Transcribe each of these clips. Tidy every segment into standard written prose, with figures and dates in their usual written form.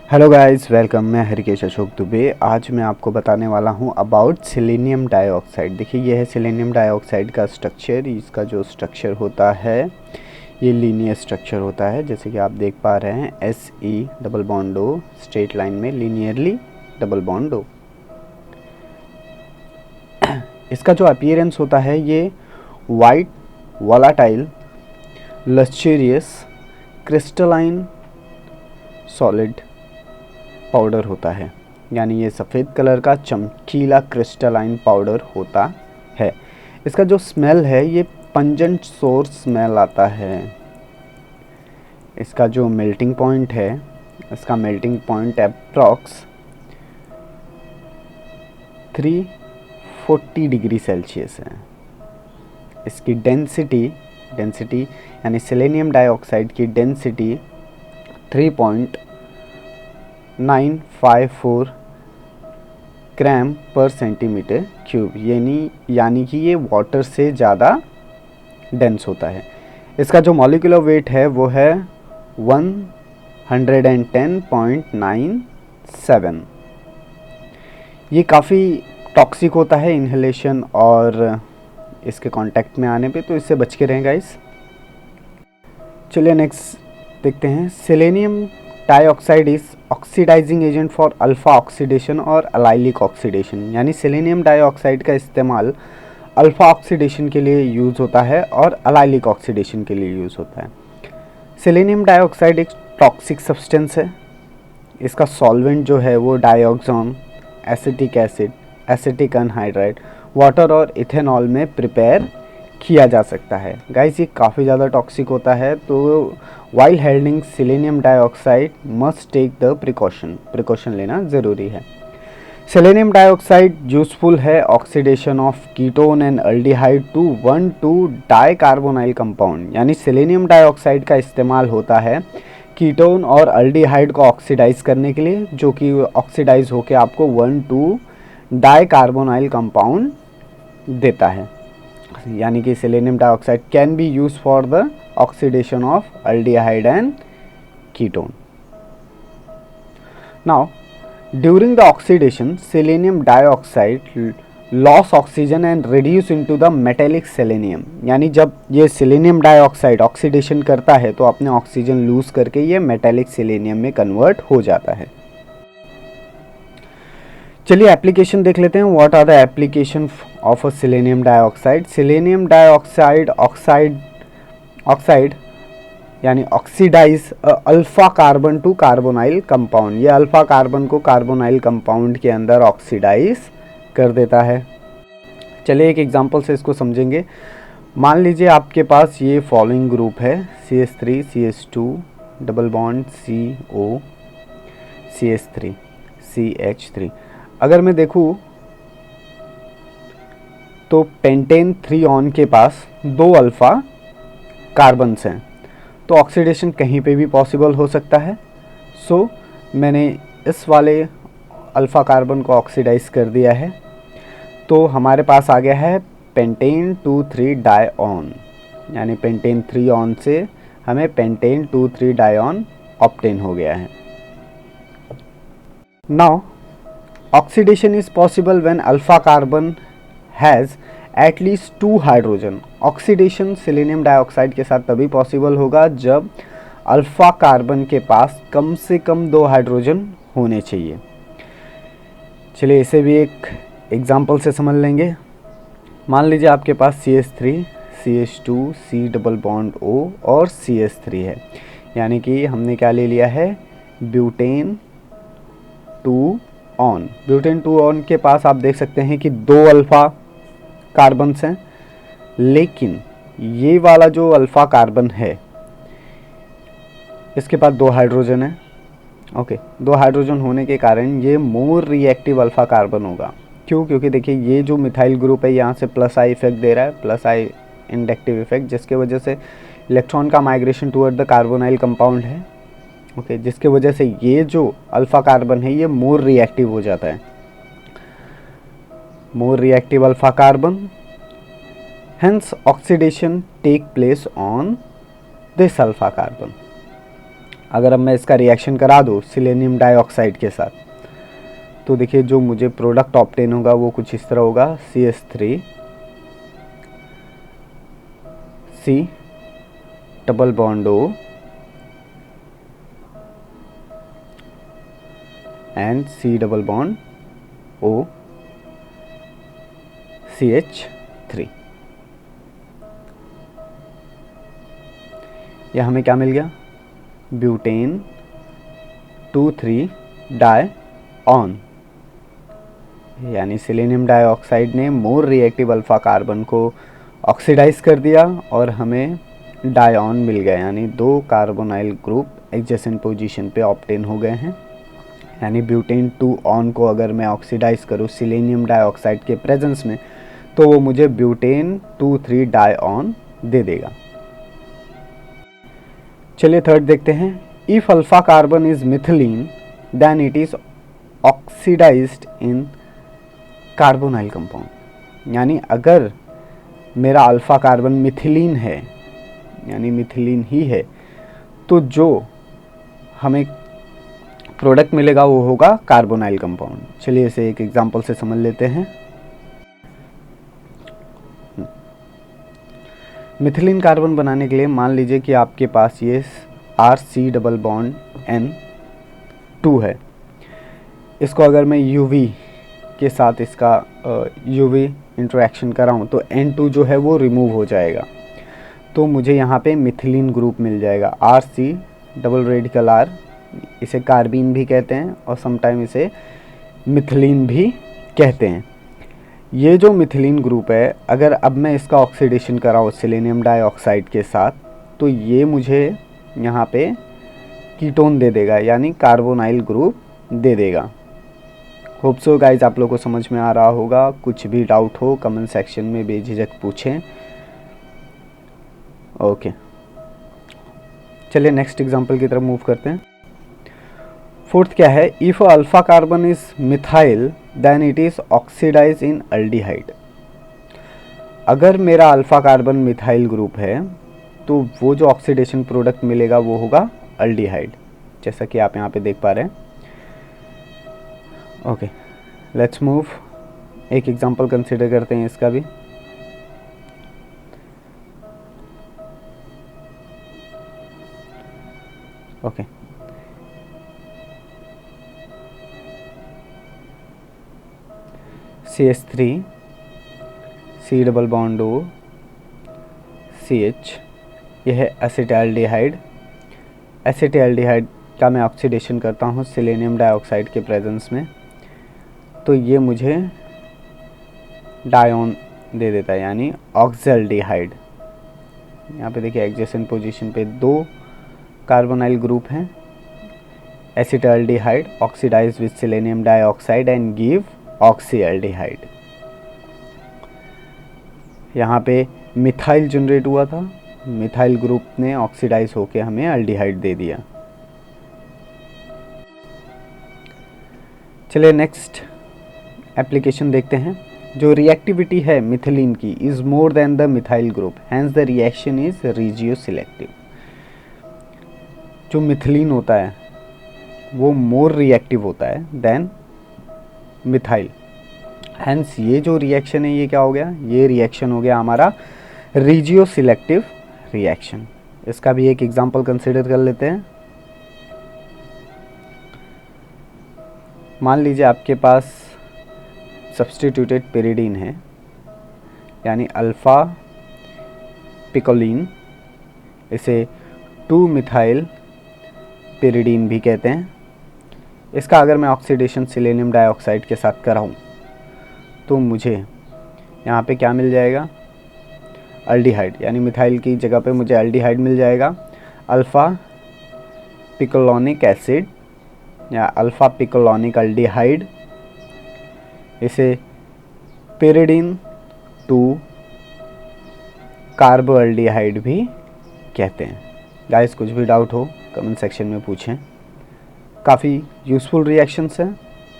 Hello guys, welcome. मैं हरिकेश अशोक दुबे। आज मैं आपको बताने वाला हूं अबाउट सेलेनियम डाइऑक्साइड। देखिए, यह है सेलेनियम डाइऑक्साइड का स्ट्रक्चर। इसका जो स्ट्रक्चर होता है ये लीनियर स्ट्रक्चर होता है, जैसे कि आप देख पा रहे हैं। Se double bond O straight line में लीनियरली डबल बॉन्ड O। इसका जो अपीयरेंस होता है ये white volatile lustrous crystalline solid powder होता है, यानी ये सफ़ेद कलर का चमकीला क्रिस्टलाइन पाउडर होता है। इसका जो स्मेल है ये पंजेंट सोर स्मेल आता है। इसका जो मेल्टिंग पॉइंट है, इसका melting point approx 340 degree Celsius है। इसकी डेंसिटी यानी सेलेनियम डाइऑक्साइड की डेंसिटी 3.954 ग्राम पर सेंटीमीटर क्यूब, यानी कि ये वाटर से ज़्यादा डेंस होता है। इसका जो मॉलिक्यूलर वेट है वो है 110.97। ये काफ़ी टॉक्सिक होता है इन्हेलेशन और इसके कांटेक्ट में आने पे, तो इससे बच के रहें गाइस। चलिए नेक्स्ट देखते हैं। Selenium dioxide is oxidising agent for alpha oxidation और अलाइलिक ऑक्सीडेशन, यानी सेलेनियम डाइऑक्साइड का इस्तेमाल अल्फा ऑक्सीडेशन के लिए यूज़ होता है और अलाइलिक ऑक्सीडेशन के लिए यूज़ होता है। सेलेनियम डाइऑक्साइड एक टॉक्सिक सब्सटेंस है। इसका सॉल्वेंट जो है वो dioxane, acetic acid, acetic anhydride, water और इथेनॉल में प्रिपेयर किया जा सकता है। गाइस, ये काफ़ी ज़्यादा टॉक्सिक होता है, तो while handling selenium dioxide must take the precaution लेना ज़रूरी है। सेलेनियम डाइऑक्साइड यूजफुल है oxidation of ketone and aldehyde to 1,2 dicarbonyl compound, यानी सेलेनियम डाइऑक्साइड का इस्तेमाल होता है कीटोन और अल्डिहाइड को ऑक्सीडाइज करने के लिए, जो कि ऑक्सीडाइज होकर आपको 1,2 डाइकार्बोनाइल कंपाउंड देता है। यानी कि selenium dioxide can be use for the oxidation of aldehyde and ketone. Now, during the oxidation, selenium dioxide loss oxygen and reduce into the metallic selenium, यानी जब ये सेलेनियम डाइऑक्साइड ऑक्सीडेशन करता है तो अपने ऑक्सीजन लूज करके ये metallic selenium में कन्वर्ट हो जाता है। चलिए एप्लीकेशन देख लेते हैं। What are the application of a selenium dioxide. Selenium dioxide oxide यानी oxidise alpha carbon to carbonyl compound, ये अल्फा कार्बन को कार्बोनाइल कंपाउंड के अंदर ऑक्सीडाइज कर देता है। चलिए एक एग्जांपल से इसको समझेंगे। मान लीजिए आपके पास ये फॉलोइंग ग्रुप है, CH3 CH2 double bond CO CH3 CH3। अगर मैं देखूँ तो पेंटेन 3 ऑन के पास 2 अल्फ़ा कार्बन्स हैं, तो ऑक्सीडेशन कहीं पे भी पॉसिबल हो सकता है। सो मैंने इस वाले अल्फ़ा कार्बन को ऑक्सीडाइज कर दिया है, तो हमारे पास आ गया है पेंटेन 2,3 डायऑन, यानी पेंटेन 3 ऑन से हमें पेंटेन 2,3 डायऑन ऑब्टेन हो गया है। Now oxidation is possible when alpha carbon has at least 2 hydrogen. Oxidation selenium dioxide के साथ तभी पॉसिबल होगा जब अल्फ़ा कार्बन के पास कम से कम 2 हाइड्रोजन होने चाहिए। चलिए इसे भी एक एग्जांपल से समझ लेंगे। मान लीजिए आपके पास CH3 CH2 C double bond O और CH3 है, यानी कि हमने क्या ले लिया है, ब्यूटेन 2 ऑन। ब्यूटेन 2 ऑन के पास आप देख सकते हैं कि 2 अल्फ़ा कार्बन्स हैं, लेकिन ये वाला जो अल्फ़ा कार्बन है इसके पास 2 हाइड्रोजन है। ओके, 2 हाइड्रोजन होने के कारण ये मोर रिएक्टिव अल्फ़ा कार्बन होगा। क्यों? क्योंकि देखिए ये जो मिथाइल ग्रुप है यहाँ से प्लस आई इफेक्ट दे रहा है, प्लस आई इंडक्टिव इफेक्ट, जिसके वजह से इलेक्ट्रॉन का migration toward the carbonyl compound है। ओके, जिसके वजह से ये जो अल्फ़ा कार्बन है ये मोर रिएक्टिव हो जाता है, more reactive alpha carbon. Hence oxidation take place on this alpha carbon. अगर अब मैं इसका रिएक्शन करा दूँ सिलेनियम डाइऑक्साइड के साथ, तो देखिए जो मुझे प्रोडक्ट ऑब्टेन होगा वो कुछ इस तरह होगा, CH3 C double bond O and C double bond O CH3। यह हमें क्या मिल गया, ब्यूटेन 2,3 डायऑन, यानी सिलेनियम डाइऑक्साइड ने मोर रिएक्टिव अल्फा कार्बन को ऑक्सीडाइज कर दिया और हमें डायऑन मिल गया, यानी 2 कार्बोनाइल ग्रुप एडजेसेंट पोजीशन पे ऑब्टेन हो गए हैं। यानी ब्यूटेन 2 ऑन को अगर मैं ऑक्सीडाइज करूँ सिलेनियम डाइऑक्साइड के प्रेजेंस में, तो वो मुझे ब्यूटेन 2,3 डायऑन दे देगा। चलिए थर्ड देखते हैं, if alpha carbon is methylene then it is oxidised in carbonyl compound. यानी अगर मेरा अल्फा कार्बन मिथिलीन है, यानी मिथिलीन ही है, तो जो हमें प्रोडक्ट मिलेगा वो होगा कार्बोनाइल कंपाउंड। चलिए इसे एक एग्जांपल से समझ लेते हैं। मिथिलीन कार्बन बनाने के लिए मान लीजिए कि आपके पास ये RC डबल बॉन्ड N2 है। इसको अगर मैं UV के साथ इसका UV इंटरेक्शन कराऊँ तो N2 जो है वो रिमूव हो जाएगा, तो मुझे यहाँ पे मिथिलीन ग्रुप मिल जाएगा, RC डबल रेडिकल R, इसे कार्बीन भी कहते हैं और समटाइम इसे मिथिलीन भी कहते हैं। ये जो मिथिलीन ग्रुप है, अगर अब मैं इसका ऑक्सीडेशन कराऊँ सिलेनियम डाइऑक्साइड के साथ, तो ये मुझे यहाँ पे कीटोन दे देगा, यानी कार्बोनाइल ग्रुप दे देगा। होप सो गाइज आप लोगों को समझ में आ रहा होगा। कुछ भी डाउट हो कमेंट सेक्शन में बेझिझक पूछें। ओके, चलिए नेक्स्ट एग्जांपल की तरफ मूव करते हैं। फोर्थ क्या है, if alpha carbon is methyl then it is oxidise in aldehyde. अगर मेरा अल्फा कार्बन मिथाइल ग्रुप है तो वो जो ऑक्सीडेशन प्रोडक्ट मिलेगा वो होगा अल्डिहाइड, जैसा कि आप यहाँ पे देख पा रहे हैं। ओके, लेट्स मूव, एक एग्जांपल कंसिडर करते हैं इसका भी। Okay, CH3 C double bond O CH, यह है एसिटाल्डिहाइड। एसिटाल्डिहाइड का मैं ऑक्सीडेशन करता हूँ सिलेनियम डाइऑक्साइड के प्रेजेंस में, तो ये मुझे डायऑन दे देता है, यानी ऑक्सैल्डिहाइड। यहाँ पे देखिए एडजेसेंट पोजीशन पे 2 कार्बोनाइल ग्रुप हैं। Acetaldehyde oxidise with selenium dioxide and give oxyaldehyde. यहाँ पे मिथाइल जनरेट हुआ था, मिथाइल ग्रुप ने ऑक्सीडाइज होकर हमें अल्डिहाइड दे दिया। चलिए नेक्स्ट एप्लीकेशन देखते हैं। जो रिएक्टिविटी है मिथिलीन की is more than the methyl group, hence the reaction is regioselective. जो मिथिलीन होता है वो मोर रिएक्टिव होता है देन मिथाइल, हैंस ये जो रिएक्शन है ये क्या हो गया, ये रिएक्शन हो गया हमारा रीजियो सिलेक्टिव रिएक्शन। इसका भी एक एग्जांपल कंसिडर कर लेते हैं। मान लीजिए आपके पास सब्स्टिट्यूटेड पेरिडीन है, यानी अल्फ़ा पिकोलिन, इसे 2 मिथाइल पेरिडीन भी कहते हैं। इसका अगर मैं ऑक्सीडेशन सिलेनियम डाइऑक्साइड के साथ कराऊं तो मुझे यहाँ पे क्या मिल जाएगा, अल्डिहाइड, यानी मिथाइल की जगह पे मुझे अल्डिहाइड मिल जाएगा। अल्फ़ा पिकोलोनिक एसिड या अल्फ़ा पिकोलोनिक अल्डिहाइड, इसे पेरिडीन 2 कार्बोअल्डिहाइड भी कहते हैं। गाइस कुछ भी डाउट हो कमेंट सेक्शन में पूछें। काफ़ी यूज़फुल रिएक्शंस हैं,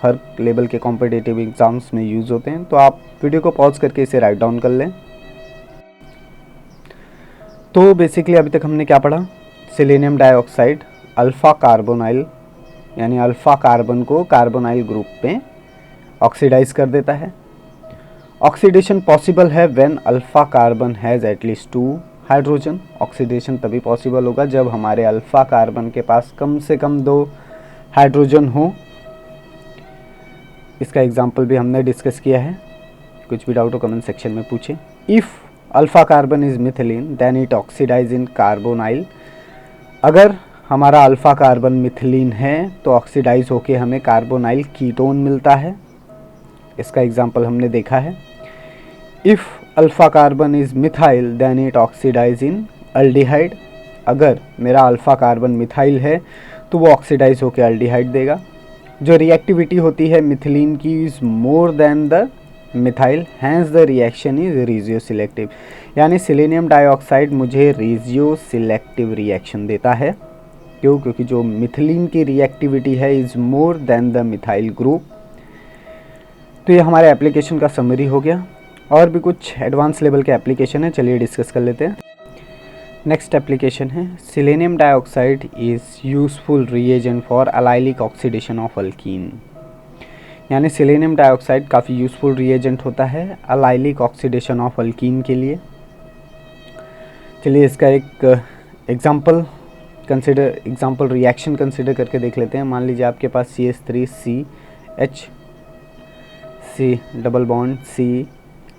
हर लेवल के कॉम्पिटिटिव एग्ज़ाम्स में यूज़ होते हैं, तो आप वीडियो को पॉज करके इसे राइट डाउन कर लें। तो बेसिकली अभी तक हमने क्या पढ़ा, सिलेनियम डाइऑक्साइड अल्फ़ा कार्बोनाइल यानी अल्फ़ा कार्बन को कार्बोनाइल ग्रुप में ऑक्सीडाइज कर देता है। ऑक्सीडेशन पॉसिबल है when alpha carbon has at least 2 hydrogen. Oxidation तभी पॉसिबल होगा जब हमारे अल्फ़ा कार्बन के पास कम से कम 2 हाइड्रोजन हो। इसका एग्जाम्पल भी हमने डिस्कस किया है। कुछ भी डाउट हो कमेंट सेक्शन में पूछें। If alpha carbon is methylene then it oxidise in carbonyl. अगर हमारा अल्फ़ा कार्बन मिथिलीन है तो ऑक्सीडाइज होके हमें कार्बोनाइल कीटोन मिलता है। इसका एग्जाम्पल हमने देखा है। If alpha carbon is methyl then it oxidise in aldehyde. अगर मेरा अल्फ़ा कार्बन मिथाइल है तो वो ऑक्सीडाइज होकर अल्डिहाइड देगा। जो रिएक्टिविटी होती है मिथिलीन की is more than the methyl, hence the reaction is regioselective. यानी सेलेनियम डाइऑक्साइड मुझे रेजियो सिलेक्टिव रिएक्शन देता है। क्यों? क्योंकि जो मिथिलीन की रिएक्टिविटी है is more than the methyl group. तो ये हमारे एप्लीकेशन का समरी हो गया। और भी कुछ एडवांस लेवल के एप्लीकेशन है, चलिए डिस्कस कर लेते हैं। नेक्स्ट एप्लीकेशन है selenium dioxide is useful reagent for allylic oxidation of alkyne. यानी सेलेनियम डाइऑक्साइड काफ़ी यूज़फुल रिएजेंट होता है अलाइलिक ऑक्सीडेशन ऑफ अल्कीन के लिए। चलिए इसका एक एग्जाम्पल रिएक्शन कंसिडर करके देख लेते हैं। मान लीजिए आपके पास CH3CH C double bond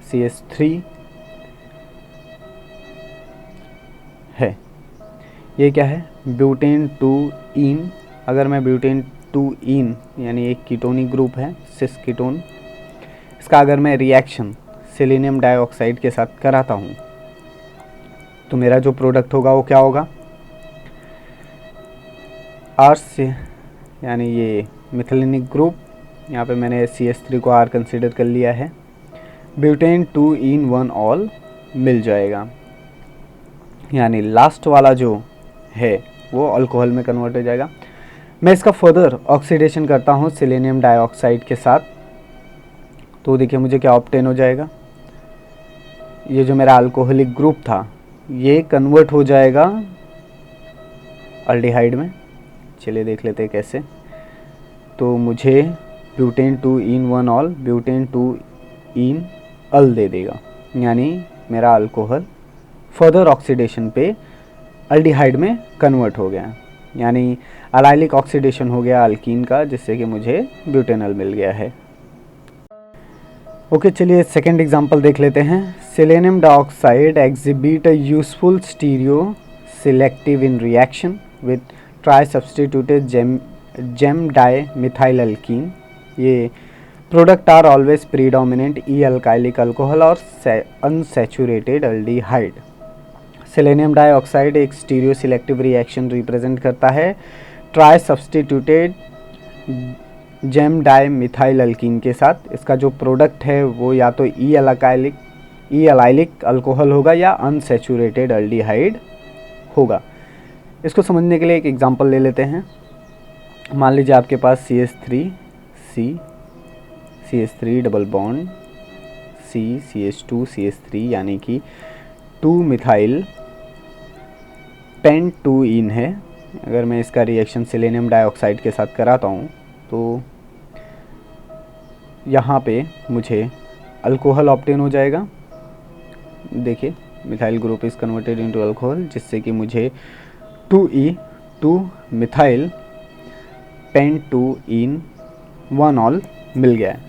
CH3 है। ये क्या है? ब्यूटेन 2 ईन। अगर मैं ब्यूटेन 2 ईन यानी एक कीटोनिक ग्रुप है सिस कीटोन, इसका अगर मैं रिएक्शन सेलेनियम डाइऑक्साइड के साथ कराता हूँ तो मेरा जो प्रोडक्ट होगा वो क्या होगा? R से यानी ये मिथिलीनिक ग्रुप, यहाँ पे मैंने CH3 को R कंसिडर कर लिया है, ब्यूटेन 2 इन 1 ऑल मिल जाएगा। यानी लास्ट वाला जो है वो अल्कोहल में कन्वर्ट हो जाएगा। मैं इसका फर्दर ऑक्सीडेशन करता हूँ सेलेनियम डाइऑक्साइड के साथ, तो देखिए मुझे क्या ऑब्टेन हो जाएगा। ये जो मेरा अल्कोहलिक ग्रुप था ये कन्वर्ट हो जाएगा अल्डिहाइड में। चलिए देख लेते हैं कैसे। तो मुझे ब्यूटेन 2 इन 1 ऑल ब्यूटेन 2 इन अल दे देगा। यानी मेरा अल्कोहल फर्दर ऑक्सीडेशन पे अल्डिहाइड में कन्वर्ट हो गया। यानी अलाइलिक ऑक्सीडेशन हो गया अल्कीन का, जिससे कि मुझे ब्यूटेनल मिल गया है। ओके, चलिए सेकेंड एग्जांपल देख लेते हैं। Selenium dioxide exhibit a useful stereoselective in reaction with trisubstituted gem dimethyl alkene. ये product are always predominant E allylic alcohol और अनसैचुरेटेड अल्डिहाइड। सेलेनियम डाइऑक्साइड एक stereoselective reaction represent करता है trisubstituted gem dimethyl alkene के साथ। इसका जो product है वो या तो ई अलाइलिक अल्कोहल होगा या अनसैचुरेटेड अल्डिहाइड होगा। इसको समझने के लिए एक एग्जांपल ले लेते हैं। मान लीजिए आपके पास CH3 double bond CH2 CH3 यानी कि 2 मिथाइल पेंट 2 इन है। अगर मैं इसका रिएक्शन सेलेनियम डाइऑक्साइड के साथ कराता हूँ तो यहाँ पे मुझे अल्कोहल ऑब्टेन हो जाएगा। देखिए methyl group is converted into alcohol, जिससे कि मुझे 2 मिथाइल पेंट 2 इन 1 ऑल मिल गया है।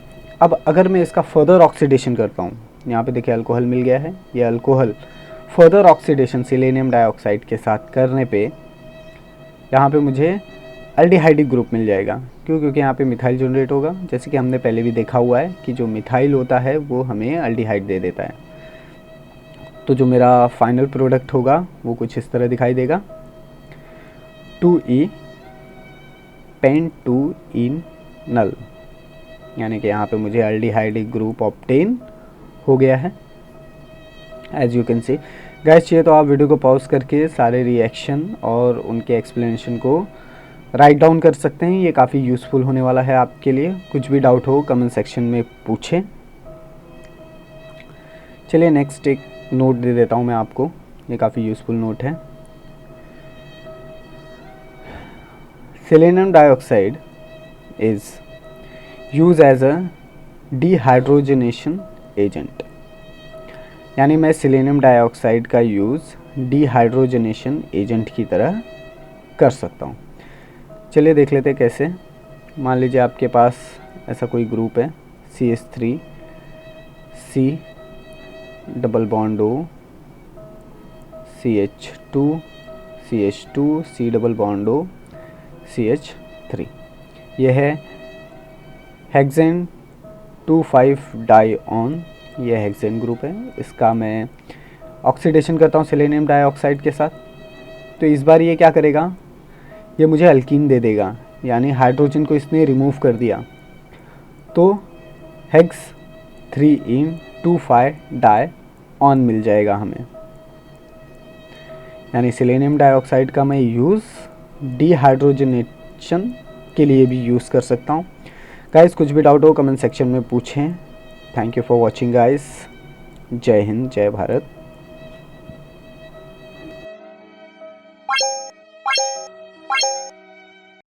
अब अगर मैं इसका फर्दर ऑक्सीडेशन करता हूँ, यहाँ पे देखिए अल्कोहल मिल गया है। ये alcohol further oxidation selenium dioxide के साथ करने पे यहाँ पे मुझे अल्डिहाइडिक ग्रुप मिल जाएगा। क्यों? क्योंकि यहाँ पे मिथाइल जनरेट होगा, जैसे कि हमने पहले भी देखा हुआ है कि जो मिथाइल होता है वो हमें अल्डिहाइड दे देता है। तो जो मेरा फाइनल प्रोडक्ट होगा वो कुछ इस तरह दिखाई देगा, 2E पेंट 2 इन नल। यानी कि यहाँ पे मुझे अल्डिहाइडिक ग्रुप ऑब्टेन हो गया है। As you can see guys, चाहिए तो आप वीडियो को पॉज करके सारे रिएक्शन और उनके एक्सप्लेनेशन को राइट डाउन कर सकते हैं। ये काफ़ी यूज़फुल होने वाला है आपके लिए। कुछ भी डाउट हो कमेंट सेक्शन में पूछें। चलिए नेक्स्ट एक नोट दे देता हूँ मैं आपको, ये काफ़ी यूज़फुल नोट है। Selenium dioxide is use as a dehydrogenation agent, यानी मैं सेलेनियम डाइऑक्साइड का यूज़ डिहाइड्रोजनेशन एजेंट की तरह कर सकता हूँ। चलिए देख लेते हैं कैसे। मान लीजिए आपके पास ऐसा कोई ग्रुप है CH3 C double bond O CH2 CH2 C double bond O CH3। यह है हेक्सेन 2,5 डाइऑन, यह हेक्सेन ग्रुप है। इसका मैं ऑक्सीडेशन करता हूँ सेलेनियम डाइऑक्साइड के साथ, तो इस बार ये क्या करेगा, ये मुझे अल्कीन दे देगा, यानी हाइड्रोजन को इसने रिमूव कर दिया, तो हेक्स 3 डाई ऑन मिल जाएगा हमें। यानी सेलेनियम डाइऑक्साइड का मैं यूज़ डिहाइड्रोजनेशन के लिए भी यूज़ कर सकता हूँ। गाइस कुछ भी डाउट हो कमेंट सेक्शन में पूछें। Thank you for watching guys. जय हिंद, जय भारत।